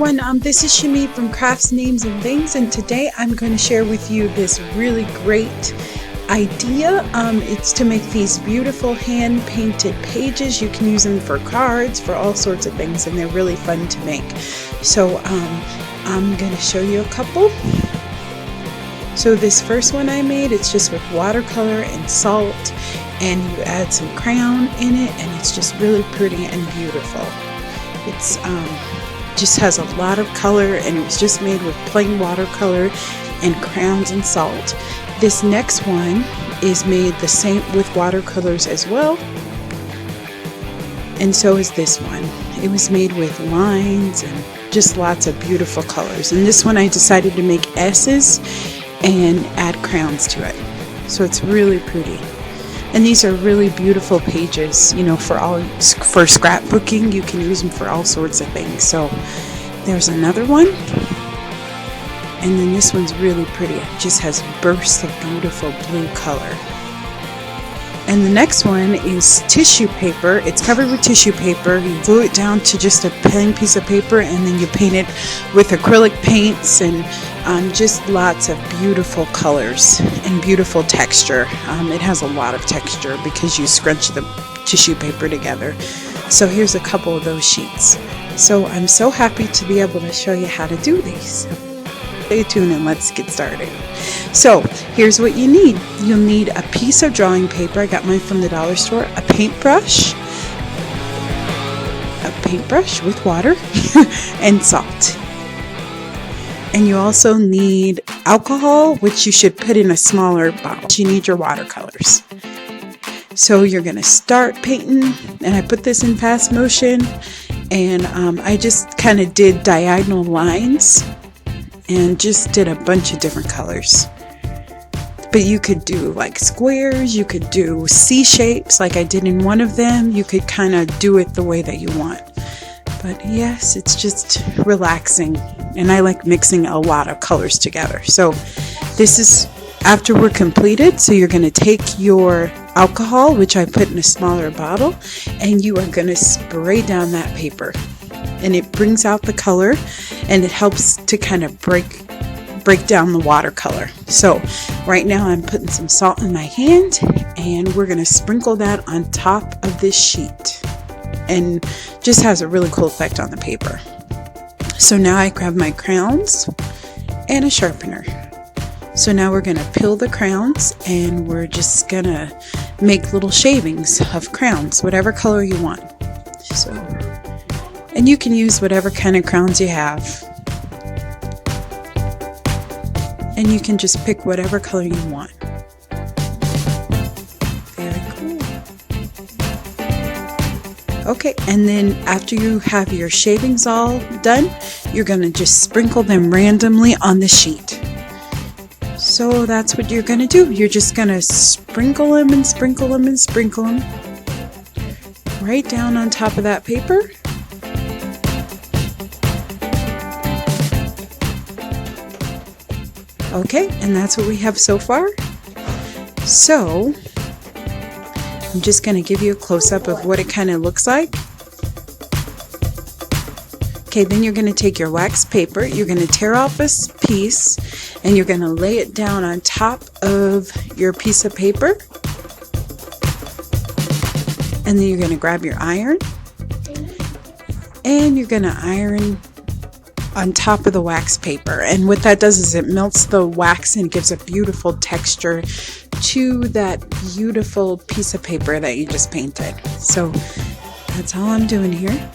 everyone, this is Shemi from Crafts, Names, and Things, and today I'm going to share with you this really great idea. It's to make these beautiful hand-painted pages. You can use them for cards, for all sorts of things, and they're really fun to make. So I'm going to show you a couple. So this first one I made, it's just with watercolor and salt, and you add some crayon in it, and it's just really pretty and beautiful. It's just has a lot of color, and it was just made with plain watercolor and crayons and salt. This next one is made the same with watercolors as well, and so is this one. It was made with lines and just lots of beautiful colors. And this one I decided to make S's and add crayons to it, so it's really pretty. And these are really beautiful pages, you know, for scrapbooking. You can use them for all sorts of things. So there's another one, and then this one's really pretty. It just has bursts of beautiful blue color. And the next one is tissue paper. It's covered with tissue paper. You glue it down to just a plain piece of paper, and then you paint it with acrylic paints and just lots of beautiful colors and beautiful texture. It has a lot of texture because you scrunch the tissue paper together. So here's a couple of those sheets. So I'm so happy to be able to show you how to do these. Stay tuned and let's get started. So here's what you need. You'll need a piece of drawing paper. I got mine from the dollar store. A paintbrush with water and salt. And you also need alcohol, which you should put in a smaller bottle. You need your watercolors. So you're going to start painting, and I put this in fast motion, and I just kind of did diagonal lines and just did a bunch of different colors. But you could do like squares, you could do C shapes like I did in one of them. You could kind of do it the way that you want. But yes, it's just relaxing, and I like mixing a lot of colors together. So this is after we're completed. So you're going to take your alcohol, which I put in a smaller bottle, and you are going to spray down that paper, and it brings out the color, and it helps to kind of break down the watercolor. So right now I'm putting some salt in my hand, and we're going to sprinkle that on top of this sheet, and just has a really cool effect on the paper. So now I grab my crayons and a sharpener. So now we're going to peel the crayons, and we're just going to make little shavings of crayons, whatever color you want. So, and you can use whatever kind of crayons you have, and you can just pick whatever color you want. Okay, and then after you have your shavings all done, you're going to just sprinkle them randomly on the sheet. So that's what you're going to do. You're just going to sprinkle them and sprinkle them and sprinkle them right down on top of that paper. Okay, and that's what we have so far. So I'm just going to give you a close-up of what it kind of looks like. Okay, then you're going to take your wax paper, you're going to tear off a piece, and you're going to lay it down on top of your piece of paper. And then you're going to grab your iron, and you're going to iron on top of the wax paper. And what that does is it melts the wax and gives a beautiful texture to that beautiful piece of paper that you just painted. So that's all I'm doing here.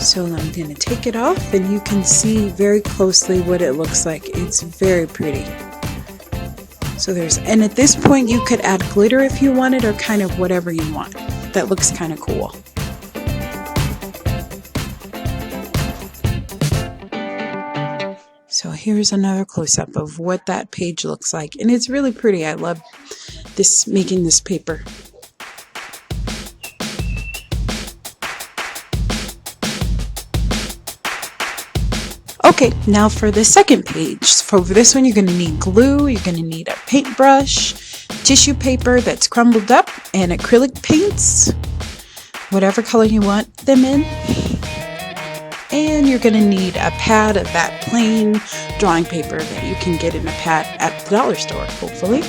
So I'm going to take it off, and you can see very closely what it looks like. It's very pretty. So and at this point you could add glitter if you wanted, or kind of whatever you want. That looks kind of cool. So here's another close-up of what that page looks like, and it's really pretty. I love making this paper. Okay, now for the second page. For this one, you're going to need glue, you're going to need a paintbrush, tissue paper that's crumbled up, and acrylic paints, whatever color you want them in. And you're going to need a pad of that plain drawing paper that you can get in a pad at the dollar store, hopefully.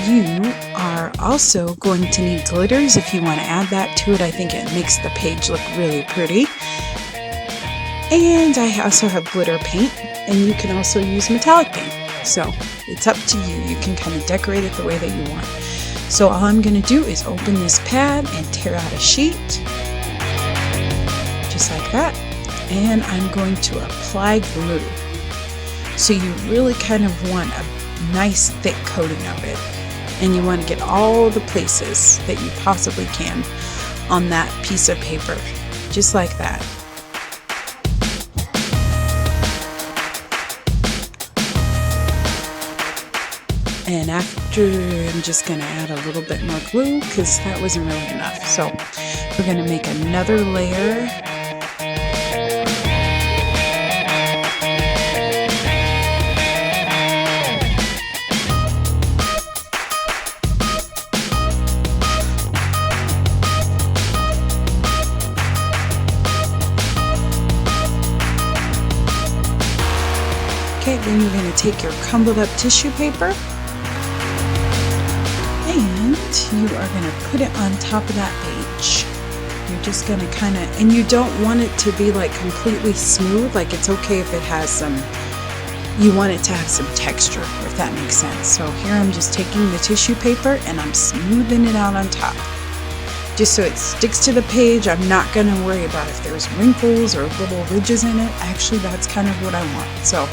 You are also going to need glitters if you want to add that to it. I think it makes the page look really pretty. And I also have glitter paint, and you can also use metallic paint. So it's up to you. You can kind of decorate it the way that you want. So all I'm going to do is open this pad and tear out a sheet, just like that. And I'm going to apply glue. So you really kind of want a nice thick coating of it. And you want to get all the places that you possibly can on that piece of paper, just like that. And after, I'm just going to add a little bit more glue because that wasn't really enough. So we're going to make another layer. Okay, then you're going to take your crumbled up tissue paper. And you are going to put it on top of that page. You're just going to kind of, and you don't want it to be like completely smooth. Like it's okay if it has some, you want it to have some texture, if that makes sense. So here I'm just taking the tissue paper and I'm smoothing it out on top. Just so it sticks to the page. I'm not going to worry about if there's wrinkles or little ridges in it. Actually, that's kind of what I want. So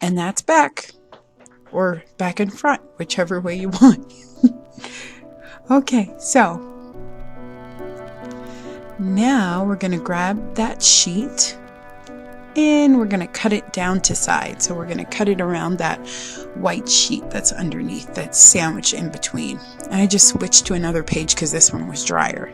and that's back, or back and front, whichever way you want. Okay, so now we're going to grab that sheet and we're going to cut it down to size. So we're going to cut it around that white sheet that's underneath, that's sandwiched in between. And I just switched to another page because this one was drier.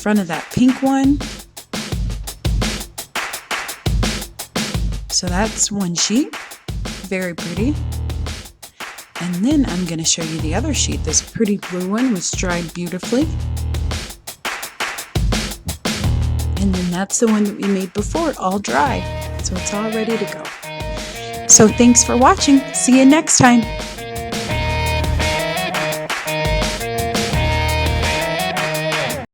Front of that pink one. So that's one sheet, very pretty. And then I'm going to show you the other sheet. This pretty blue one was dried beautifully. And then that's the one that we made before, all dry. So it's all ready to go. So thanks for watching. See you next time.